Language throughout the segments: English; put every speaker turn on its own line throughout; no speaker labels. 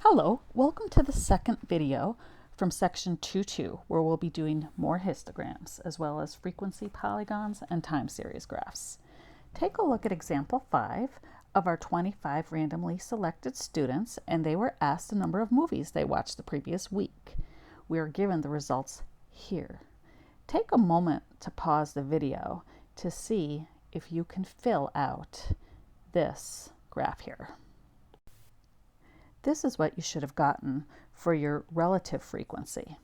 Hello, welcome to the second video from section 2.2, where we'll be doing more histograms as well as frequency polygons and time series graphs. Take a look at example 5 of our 25 randomly selected students, and they were asked the number of movies they watched the previous week. We are given the results here. Take a moment to pause the video to see if you can fill out this graph here. This is what you should have gotten for your relative frequency.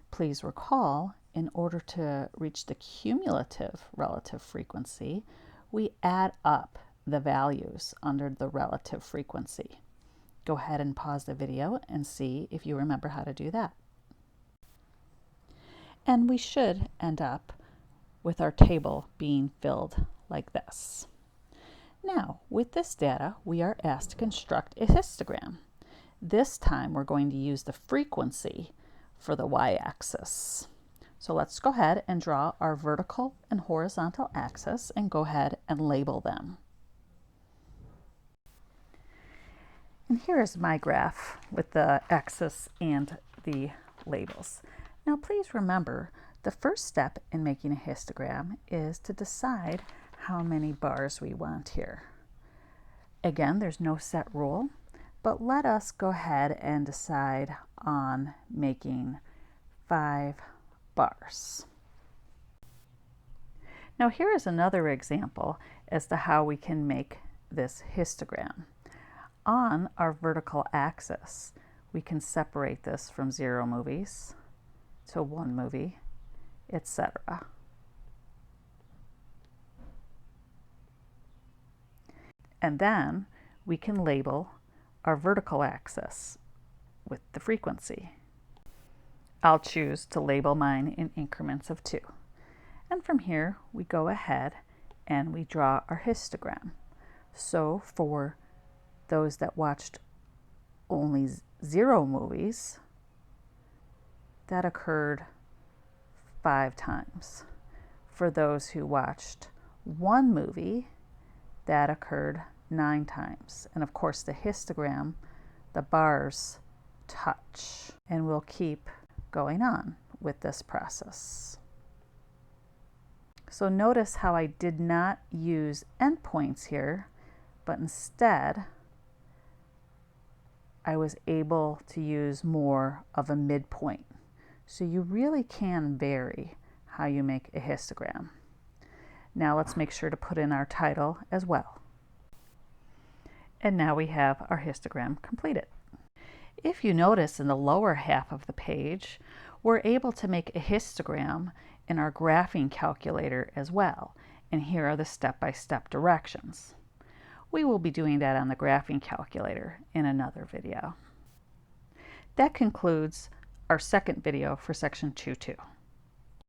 Please recall, in order to reach the cumulative relative frequency, we add up the values under the relative frequency. Go ahead and pause the video and see if you remember how to do that. And we should end up with our table being filled like this. Now, with this data, we are asked to construct a histogram. This time, we're going to use the frequency for the y-axis. So let's go ahead and draw our vertical and horizontal axis and go ahead and label them. And here is my graph with the axis and the labels. Now, please remember, the first step in making a histogram is to decide how many bars we want here. Again, there's no set rule, but let us go ahead and decide on making 5 bars. Now here is another example as to how we can make this histogram. On our vertical axis, we can separate this from 0 movies to 1 movie, etc. And then we can label our vertical axis with the frequency. I'll choose to label mine in increments of 2. And from here, we go ahead and we draw our histogram. So for those that watched only 0 movies, that occurred 5 times. For those who watched 1 movie, that occurred 9 times. And of course, the histogram, the bars touch. And we'll keep going on with this process. So notice how I did not use endpoints here, but instead I was able to use more of a midpoint. So you really can vary how you make a histogram. Now let's make sure to put in our title as well. And now we have our histogram completed. If you notice in the lower half of the page, we're able to make a histogram in our graphing calculator as well. And here are the step-by-step directions. We will be doing that on the graphing calculator in another video. That concludes our second video for section 2.2.